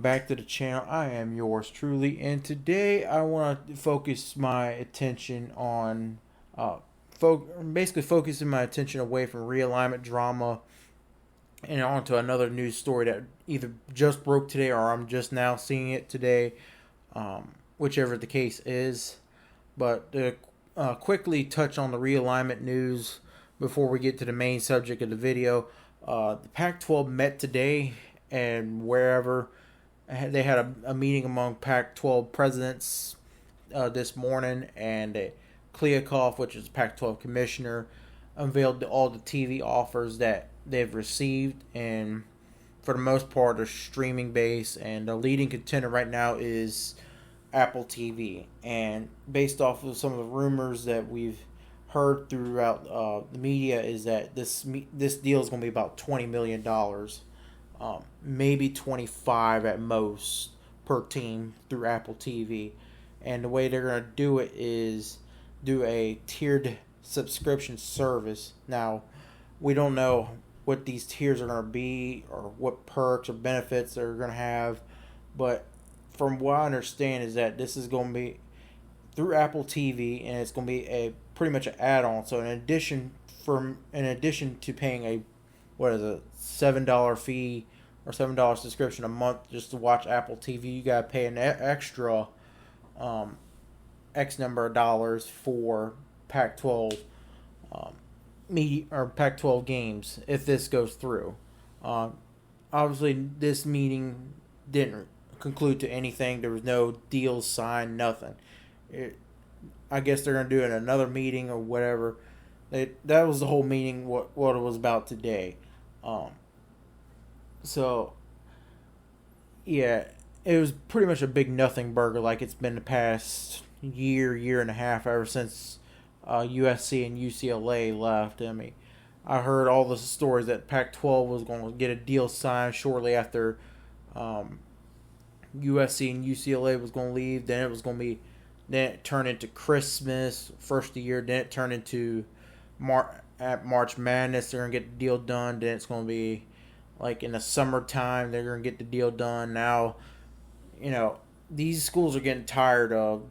back to the channel. I am yours truly, and today I want to focus my attention on, basically focusing my attention away from realignment drama and onto another news story that either just broke today or I'm just now seeing it today, whichever the case is. But to quickly touch on the realignment news before we get to the main subject of the video, the Pac-12 met today, and wherever they had a meeting among Pac-12 presidents this morning, and Kliakov, which is Pac-12 commissioner, unveiled all the TV offers that they've received, and for the most part, they're streaming based, and the leading contender right now is Apple TV. And based off of some of the rumors that we've heard throughout the media, is that this deal is going to be about $20 million, maybe 25 at most per team through Apple TV. And the way they're going to do it is do a tiered subscription service. Now, we don't know what these tiers are going to be or what perks or benefits they're going to have, but from what I understand is that this is going to be through Apple TV, and it's going to be a pretty much an add-on. So in addition to paying a $7 fee or $7 subscription a month just to watch Apple TV, you gotta pay an extra X number of dollars for Pac-12 media or Pac-12 games if this goes through. Obviously, this meeting didn't conclude to anything. There was no deals signed, nothing. I guess they're gonna do it in another meeting or whatever. That was the whole meeting. What it was about today. So yeah, it was pretty much a big nothing burger, like it's been the past year and a half, ever since USC and UCLA left. I mean, I heard all the stories that Pac-12 was going to get a deal signed shortly after USC and UCLA was going to leave. Then it turned into Christmas, first of the year. Then it turned into March Madness. They're going to get the deal done. Then it's going to be like in the summertime. They're going to get the deal done. Now, these schools are getting tired of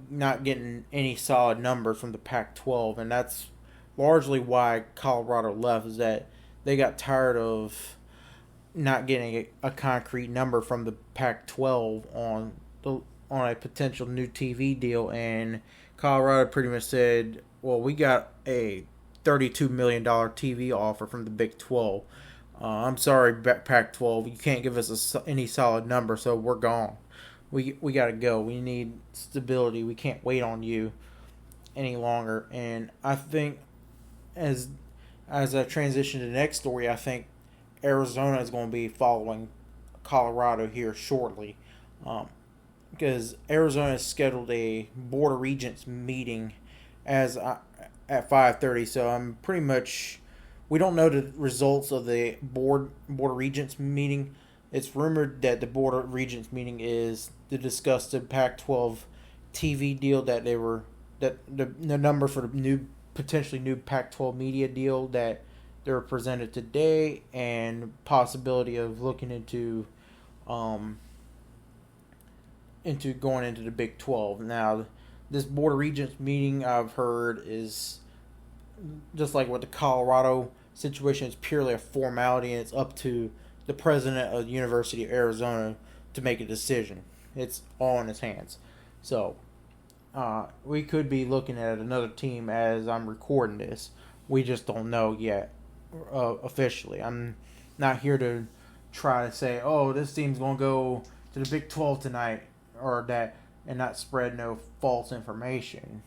not getting any solid numbers from the Pac-12, and that's largely why Colorado left, is that they got tired of not getting a concrete number from the Pac-12 on a potential new TV deal, and Colorado pretty much said, well, we got a $32 million TV offer from the Big 12. I'm sorry, Pac-12, you can't give us any solid number, so we're gone. We got to go. We need stability. We can't wait on you any longer. And I think as I transition to the next story, I think Arizona is going to be following Colorado here shortly, because Arizona has scheduled a Board of Regents meeting at 5:30. So I'm pretty much, we don't know the results of the Board of Regents meeting. It's rumored that the Board of Regents meeting is to discuss the Pac-12 TV deal that the number for the potentially new Pac-12 media deal that they were presented today, and possibility of looking into going into the Big 12. Now, this Board of Regents meeting, I've heard, is just like with the Colorado situation. It's purely a formality, and it's up to the president of the University of Arizona to make a decision. It's all in his hands. So we could be looking at another team as I'm recording this. We just don't know yet officially. I'm not here to try to say, oh, this team's going to go to the Big 12 tonight or that, and not spread no false information.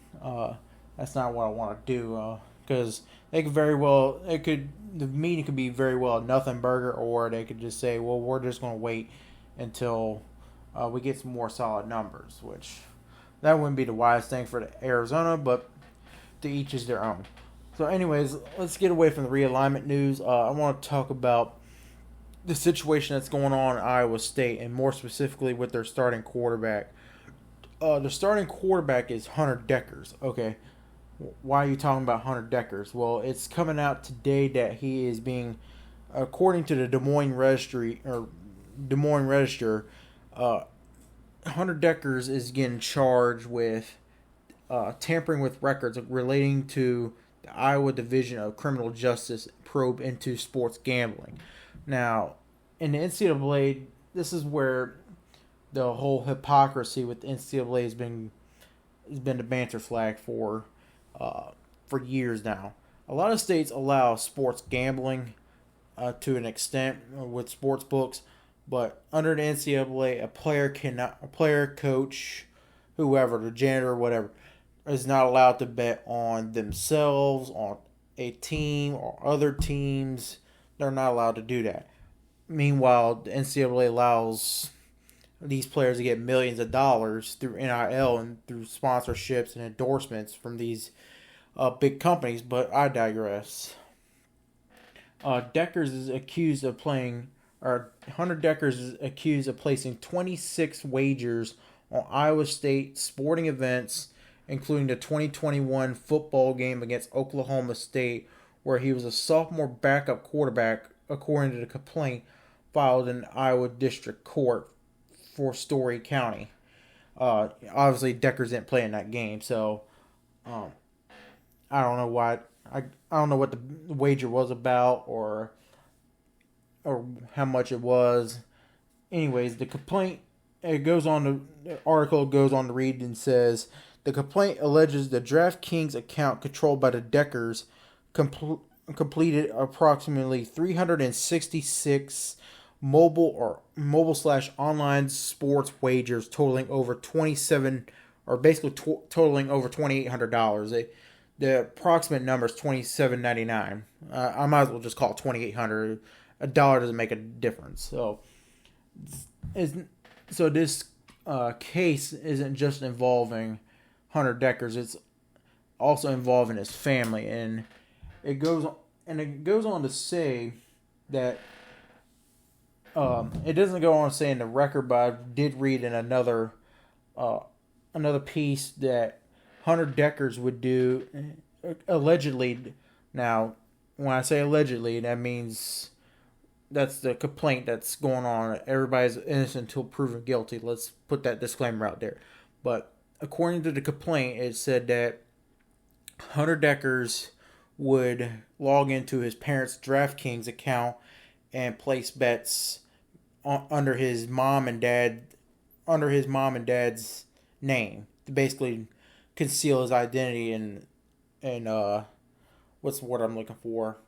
That's not what I want to do, because the meeting could be very well a nothing burger, or they could just say, well, we're just going to wait until we get some more solid numbers, which that wouldn't be the wise thing for Arizona, but to each is their own. So anyways, let's get away from the realignment news. I want to talk about the situation that's going on in Iowa State, and more specifically with their starting quarterback. The starting quarterback is Hunter Deckers. Okay, why are you talking about Hunter Deckers? Well, it's coming out today that he is being, according to the Des Moines Registry, or Des Moines Register, Hunter Deckers is getting charged with tampering with records relating to the Iowa Division of Criminal Justice probe into sports gambling. Now, in the NCAA, this is where the whole hypocrisy with the NCAA has been the banter flag for years now. A lot of states allow sports gambling to an extent with sports books, but under the NCAA, a player, coach, whoever, the janitor, whatever, is not allowed to bet on themselves, on a team or other teams. They're not allowed to do that. Meanwhile, the NCAA allows these players to get millions of dollars through NIL and through sponsorships and endorsements from these big companies. But I digress. Deckers is accused of playing, or Hunter Deckers is accused of placing 26 wagers on Iowa State sporting events, including the 2021 football game against Oklahoma State, where he was a sophomore backup quarterback, according to the complaint filed in Iowa District Court for Story County. Obviously, Deckers didn't play in that game, so I don't know why. I don't know what the wager was about or how much it was. Anyways, the complaint the article goes on to read and says the complaint alleges the DraftKings account controlled by the Deckers completed approximately 366 mobile/online sports wagers totaling over 27 or basically totaling over $2,800. The approximate number is $27.99. I might as well just call it $2,800. A dollar doesn't make a difference. So this case isn't just involving Hunter Deckers. It's also involving his family, and it goes on to say that it doesn't go on to say in the record, but I did read in another piece that Hunter Deckers would do allegedly. Now, when I say allegedly, that means that's the complaint that's going on. Everybody's innocent until proven guilty. Let's put that disclaimer out there. But according to the complaint, it said that Hunter Deckers would log into his parents' DraftKings account and place bets under his mom and dad's name to basically conceal his identity and what's the word I'm looking for?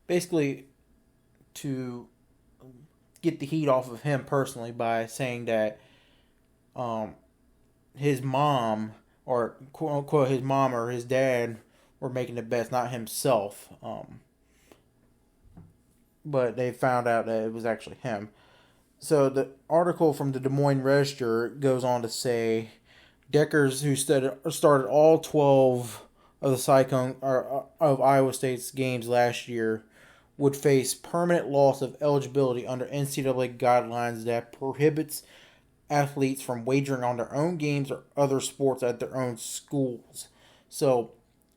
Basically to get the heat off of him personally by saying that his mom, or quote unquote his mom or his dad, were making the bets, not himself. But they found out that it was actually him. So the article from the Des Moines Register goes on to say Deckers, who started all 12 of the Cyclone of Iowa State's games last year, would face permanent loss of eligibility under NCAA guidelines that prohibits athletes from wagering on their own games or other sports at their own schools. So,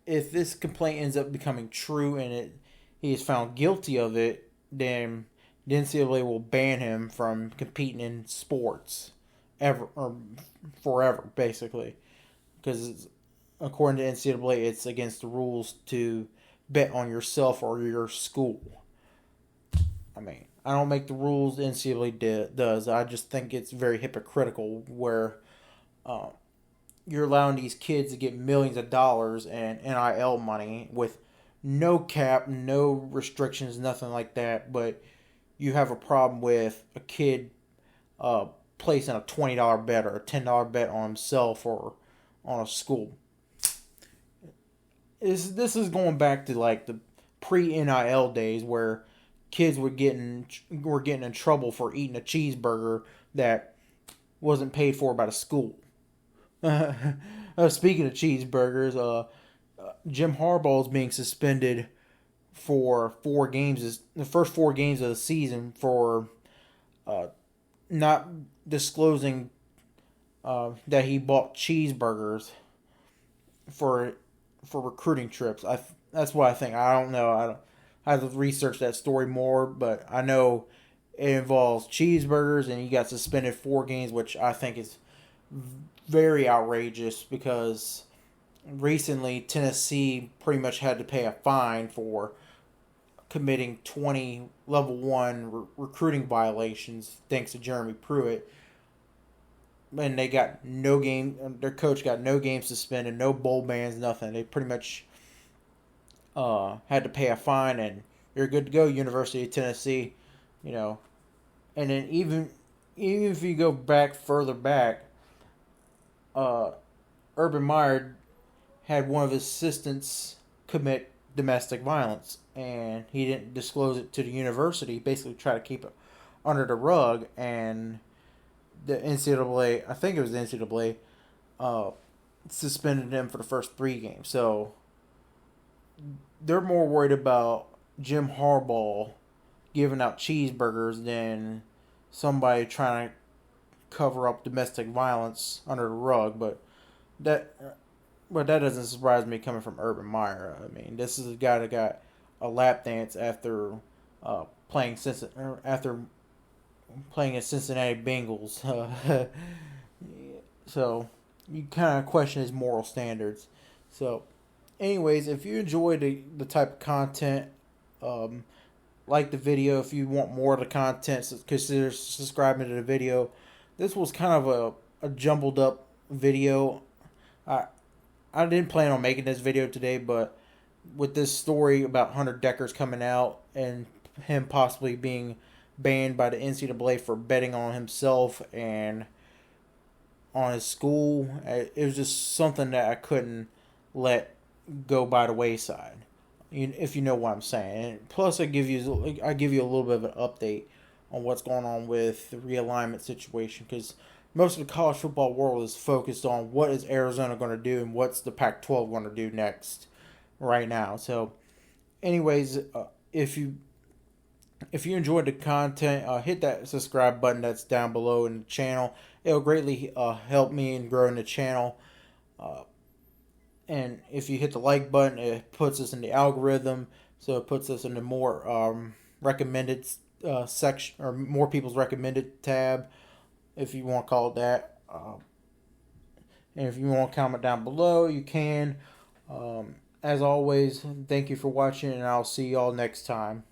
if this complaint ends up becoming true and he is found guilty of it, then the NCAA will ban him from competing in sports ever or forever, basically, because according to NCAA, it's against the rules to bet on yourself or your school. I mean, I don't make the rules, the NCAA does. I just think it's very hypocritical where you're allowing these kids to get millions of dollars and NIL money with no cap, no restrictions, nothing like that, but you have a problem with a kid placing a $20 bet or a $10 bet on himself or on a school. This is going back to like the pre-NIL days where kids were getting in trouble for eating a cheeseburger that wasn't paid for by the school. Speaking of cheeseburgers, Jim Harbaugh is being suspended for 4 games, the first 4 games of the season, for not disclosing that he bought cheeseburgers for recruiting trips. That's what I think. I don't know. I have to research that story more, but I know it involves cheeseburgers, and he got suspended 4 games, which I think is very outrageous because recently Tennessee pretty much had to pay a fine for committing 20 level 1 recruiting violations thanks to Jeremy Pruitt. And they got no game, their coach got no game suspended, no bowl bans, nothing. They pretty much had to pay a fine, and you're good to go, University of Tennessee. You know, and then even if you go back further back, uh, Urban Meyer had one of his assistants commit domestic violence, and he didn't disclose it to the university. Basically, try to keep it under the rug, and the NCAA, I think it was the NCAA, suspended him for the first 3 games. So they're more worried about Jim Harbaugh giving out cheeseburgers than somebody trying to cover up domestic violence under the rug. That that doesn't surprise me coming from Urban Meyer. I mean, this is a guy that got a lap dance after playing after playing at Cincinnati Bengals. So you kind of question his moral standards. So, anyways, if you enjoy the type of content, like the video. If you want more of the content, consider subscribing to the video. This was kind of a jumbled up video. I didn't plan on making this video today, but with this story about Hunter Deckers coming out and him possibly being banned by the NCAA for betting on himself and on his school, it was just something that I couldn't let go by the wayside. If you know what I'm saying. And plus, I give you a little bit of an update on what's going on with the realignment situation, because most of the college football world is focused on what is Arizona going to do and what's the Pac-12 going to do next right now. So, anyways, if you enjoyed the content, hit that subscribe button that's down below in the channel. It'll greatly help me in growing the channel. And if you hit the like button, it puts us in the algorithm, so it puts us in the more recommended section, or more people's recommended tab, if you want to call it that. And if you want to comment down below, you can. As always, thank you for watching, and I'll see y'all next time.